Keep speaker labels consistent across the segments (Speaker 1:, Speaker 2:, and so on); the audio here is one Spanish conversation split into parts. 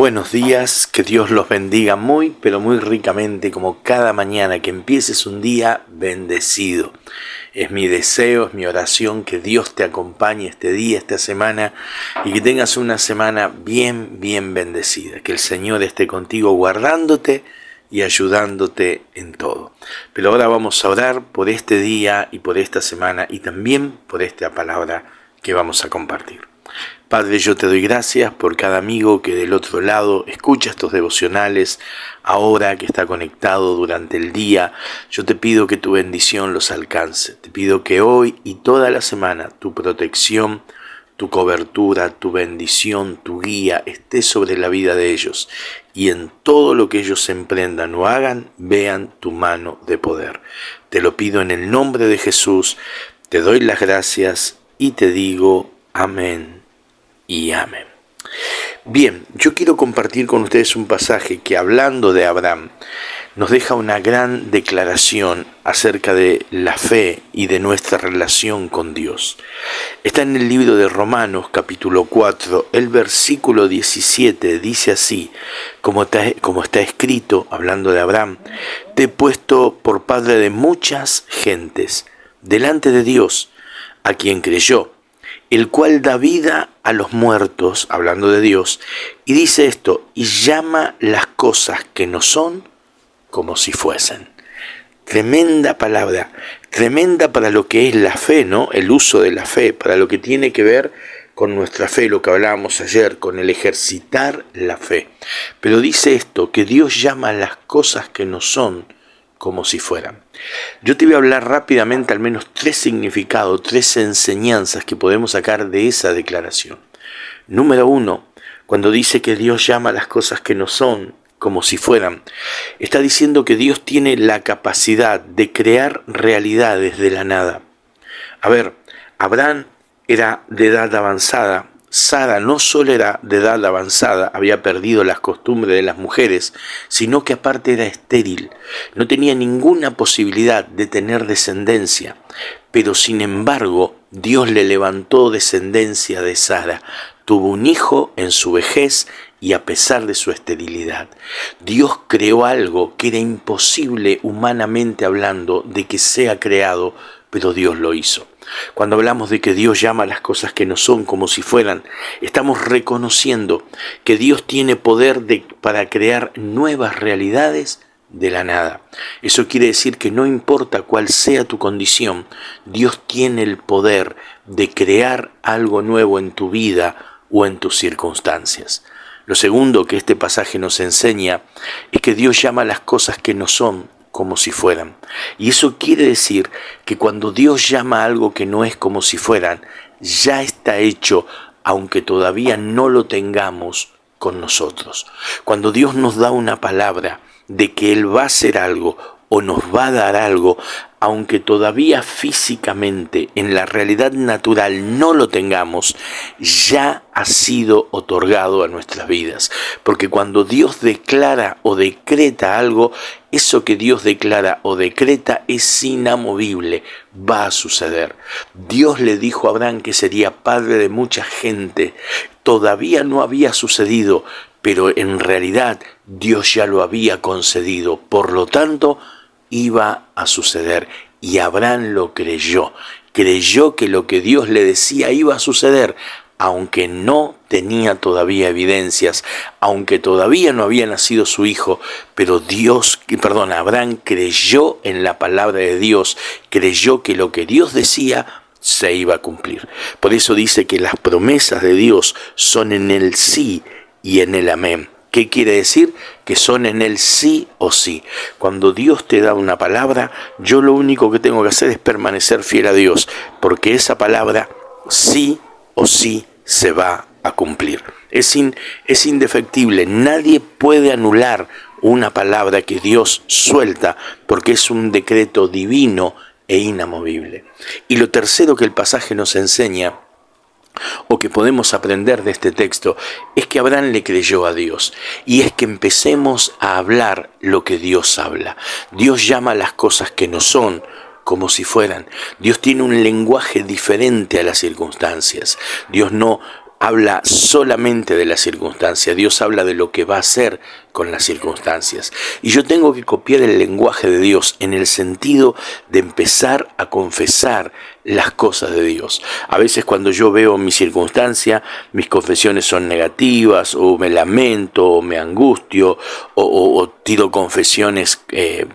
Speaker 1: Buenos días, que Dios los bendiga muy, pero muy ricamente, como cada mañana, que empieces un día bendecido. Es mi deseo, es mi oración que Dios te acompañe este día, esta semana, y que tengas una semana bien bendecida. Que el Señor esté contigo guardándote y ayudándote en todo. Pero ahora vamos a orar por este día y por esta semana y también por esta palabra que vamos a compartir. Padre, yo te doy gracias por cada amigo que del otro lado escucha estos devocionales, ahora que está conectado durante el día. Yo te pido que tu bendición los alcance. Te pido que hoy y toda la semana tu protección, tu cobertura, tu bendición, tu guía esté sobre la vida de ellos. Y en todo lo que ellos emprendan o hagan, vean tu mano de poder. Te lo pido en el nombre de Jesús. Te doy las gracias y te digo amén. Y amén. Bien, yo quiero compartir con ustedes un pasaje que, hablando de Abraham, nos deja una gran declaración acerca de la fe y de nuestra relación con Dios. Está en el libro de Romanos, capítulo 4, el versículo 17, dice así, como está escrito, hablando de Abraham: te he puesto por padre de muchas gentes, delante de Dios, a quien creyó, el cual da vida a los muertos, hablando de Dios, y dice esto, y llama las cosas que no son como si fuesen. Tremenda palabra, tremenda para lo que es la fe, ¿no? El uso de la fe, para lo que tiene que ver con nuestra fe, lo que hablábamos ayer, con el ejercitar la fe. Pero dice esto, que Dios llama las cosas que no son como si fueran. Yo te voy a hablar rápidamente al menos 3 significados, 3 enseñanzas que podemos sacar de esa declaración. Número 1, cuando dice que Dios llama a las cosas que no son como si fueran, está diciendo que Dios tiene la capacidad de crear realidades de la nada. A ver, Abraham era de edad avanzada. Sara no solo era de edad avanzada, había perdido las costumbres de las mujeres, sino que aparte era estéril, no tenía ninguna posibilidad de tener descendencia. Pero sin embargo, Dios le levantó descendencia de Sara, tuvo un hijo en su vejez y a pesar de su esterilidad. Dios creó algo que era imposible humanamente hablando de que sea creado, pero Dios lo hizo. Cuando hablamos de que Dios llama a las cosas que no son como si fueran, estamos reconociendo que Dios tiene poder para crear nuevas realidades de la nada. Eso quiere decir que no importa cuál sea tu condición, Dios tiene el poder de crear algo nuevo en tu vida o en tus circunstancias. Lo segundo que este pasaje nos enseña es que Dios llama a las cosas que no son como si fueran. Y eso quiere decir que cuando Dios llama a algo que no es como si fueran, ya está hecho, aunque todavía no lo tengamos con nosotros. Cuando Dios nos da una palabra de que Él va a hacer algo o nos va a dar algo, aunque todavía físicamente en la realidad natural no lo tengamos, ya ha sido otorgado a nuestras vidas. Porque cuando Dios declara o decreta algo, eso que Dios declara o decreta es inamovible, va a suceder. Dios le dijo a Abraham que sería padre de mucha gente. Todavía no había sucedido, pero en realidad Dios ya lo había concedido. Por lo tanto, iba a suceder, y Abraham lo creyó que lo que Dios le decía iba a suceder, aunque no tenía todavía evidencias, aunque todavía no había nacido su hijo, pero Abraham creyó en la palabra de Dios, creyó que lo que Dios decía se iba a cumplir. Por eso dice que las promesas de Dios son en el sí y en el amén. ¿Qué quiere decir? Que son en el sí o sí. Cuando Dios te da una palabra, yo lo único que tengo que hacer es permanecer fiel a Dios, porque esa palabra sí o sí se va a cumplir. Es indefectible. Nadie puede anular una palabra que Dios suelta, porque es un decreto divino e inamovible. Y lo tercero que el pasaje nos enseña, o que podemos aprender de este texto, es que Abraham le creyó a Dios, y es que empecemos a hablar lo que Dios habla. Dios llama a las cosas que no son como si fueran. Dios tiene un lenguaje diferente a las circunstancias. Dios no habla solamente de la circunstancia, Dios habla de lo que va a hacer con las circunstancias. Y yo tengo que copiar el lenguaje de Dios en el sentido de empezar a confesar las cosas de Dios. A veces cuando yo veo mi circunstancia, mis confesiones son negativas, o me lamento, o me angustio, o tiro confesiones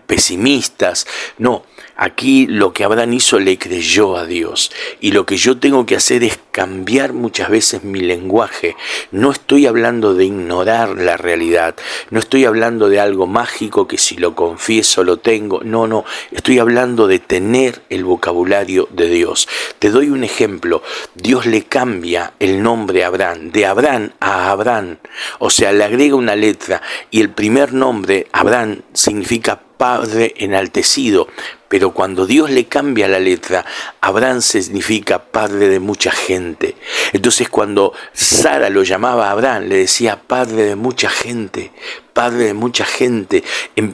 Speaker 1: pesimistas. No. Aquí lo que Abraham hizo, le creyó a Dios, y lo que yo tengo que hacer es cambiar muchas veces mi lenguaje. No estoy hablando de ignorar la realidad, no estoy hablando de algo mágico que si lo confieso lo tengo, no, estoy hablando de tener el vocabulario de Dios. Te doy un ejemplo. Dios le cambia el nombre a Abraham, de Abraham a Abraham, o sea, le agrega una letra, y el primer nombre, Abraham, significa Padre enaltecido, pero cuando Dios le cambia la letra, Abraham significa padre de mucha gente. Entonces cuando Sara lo llamaba a Abraham, le decía padre de mucha gente, padre de mucha gente,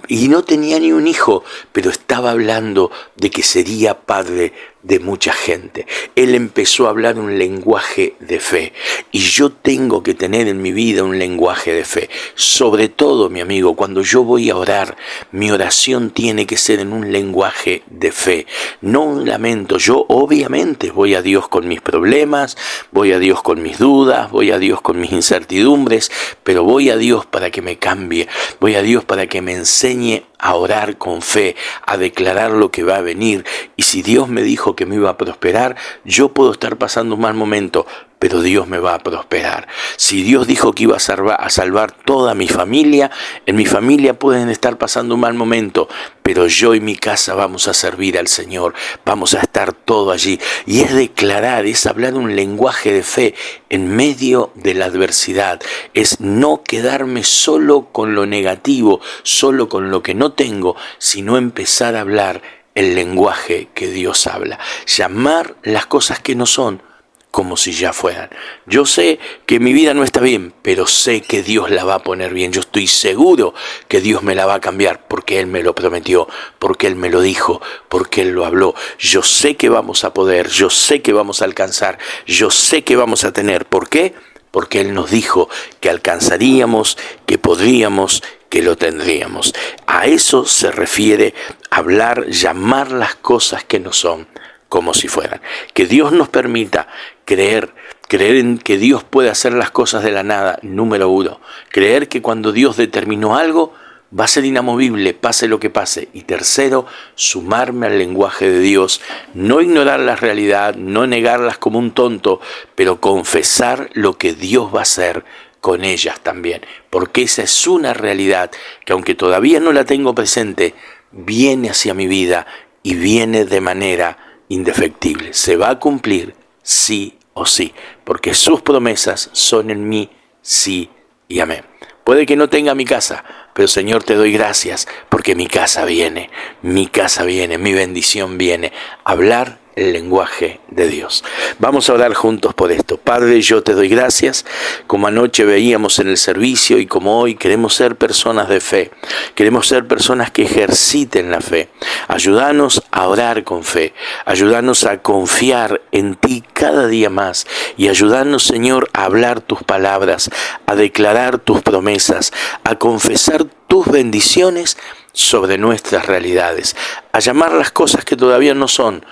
Speaker 1: y no tenía ni un hijo, pero estaba hablando de que sería padre de mucha gente. Él empezó a hablar un lenguaje de fe, y yo tengo que tener en mi vida un lenguaje de fe. Sobre todo, mi amigo, cuando yo voy a orar, mi oración tiene que ser en un lenguaje de fe, no un lamento. Yo obviamente voy a Dios con mis problemas, voy a Dios con mis dudas, voy a Dios con mis incertidumbres, pero voy a Dios para que me cambie, voy a Dios para que me enseñe a orar con fe, a declarar lo que va a venir. Y si Dios me dijo que me iba a prosperar, yo puedo estar pasando un mal momento, pero Dios me va a prosperar. Si Dios dijo que iba a salvar toda mi familia, en mi familia pueden estar pasando un mal momento, pero yo y mi casa vamos a servir al Señor, vamos a estar todo allí. Y es declarar, es hablar un lenguaje de fe en medio de la adversidad, es no quedarme solo con lo negativo, solo con lo que no tengo, sino empezar a hablar el lenguaje que Dios habla, llamar las cosas que no son como si ya fueran. Yo sé que mi vida no está bien, pero sé que Dios la va a poner bien. Yo estoy seguro que Dios me la va a cambiar, porque Él me lo prometió, porque Él me lo dijo, porque Él lo habló. Yo sé que vamos a poder, yo sé que vamos a alcanzar, yo sé que vamos a tener. ¿Por qué? Porque Él nos dijo que alcanzaríamos, que podríamos, que lo tendríamos. A eso se refiere hablar, llamar las cosas que no son como si fueran. Que Dios nos permita creer en que Dios puede hacer las cosas de la nada, número uno. Creer que cuando Dios determinó algo, va a ser inamovible, pase lo que pase. Y tercero, sumarme al lenguaje de Dios, no ignorar la realidad, no negarlas como un tonto, pero confesar lo que Dios va a hacer con ellas también. Porque esa es una realidad que, aunque todavía no la tengo presente, viene hacia mi vida y viene de manera indefectible. Se va a cumplir sí o sí, porque sus promesas son en mí sí y amén. Puede que no tenga mi casa, pero Señor, te doy gracias porque mi casa viene, mi bendición viene. Hablar el lenguaje de Dios. Vamos a orar juntos por esto. Padre, yo te doy gracias, como anoche veíamos en el servicio y como hoy queremos ser personas de fe, queremos ser personas que ejerciten la fe. Ayúdanos a orar con fe, ayúdanos a confiar en ti cada día más y ayúdanos, Señor, a hablar tus palabras, a declarar tus promesas, a confesar tus bendiciones sobre nuestras realidades, a llamar las cosas que todavía no son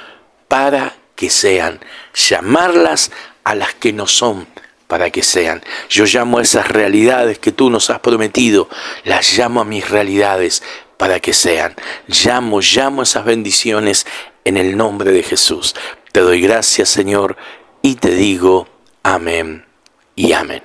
Speaker 1: para que sean, llamarlas a las que no son para que sean. Yo llamo a esas realidades que tú nos has prometido, las llamo a mis realidades para que sean. Llamo esas bendiciones en el nombre de Jesús. Te doy gracias, Señor, y te digo amén y amén.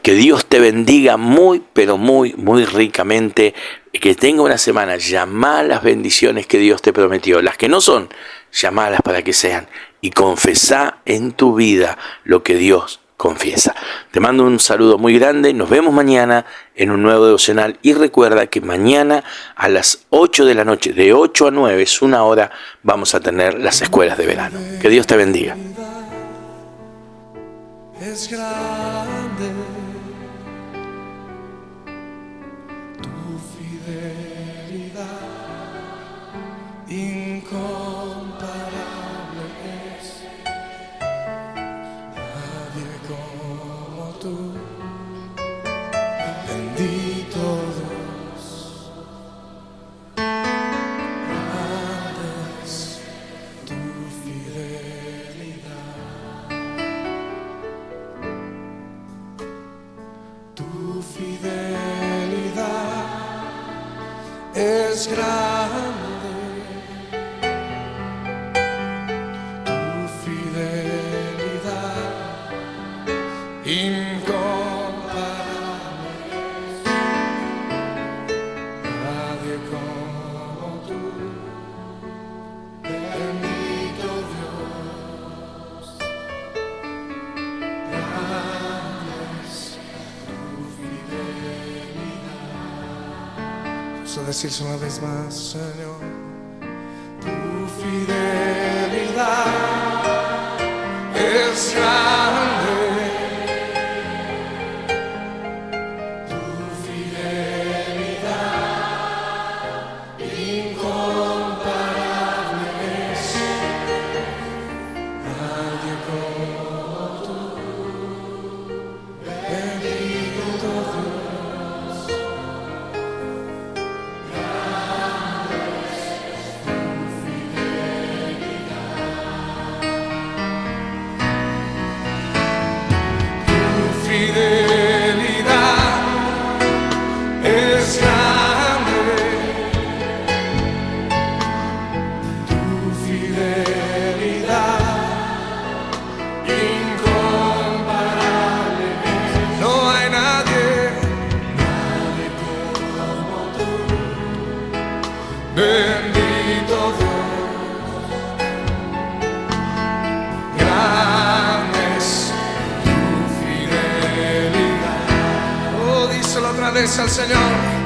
Speaker 1: Que Dios te bendiga muy, pero muy, muy ricamente. Que tenga una semana. Llama las bendiciones que Dios te prometió. Las que no son, llamalas para que sean. Y confesá en tu vida lo que Dios confiesa. Te mando un saludo muy grande. Nos vemos mañana en un nuevo devocional. Y recuerda que mañana a las 8 de la noche, de 8 a 9, es una hora, vamos a tener las escuelas de verano. Que Dios te bendiga.
Speaker 2: Es grande tu fidelidad, incomparable es, nadie como es grande, tu fidelidad incomparable. Nadie como tú, bendito Dios. Grande es tu fidelidad. Vamos a decirse una vez más, Señor. Tu fidelidad es grande. Tu fidelidad incomparable es. Nadie como tú, bendito Dios. Fidelidad es grande, tu fidelidad incomparable. No hay nadie como tú, bendito Dios. Grande es tu fidelidad. Díselo otra vez al Señor.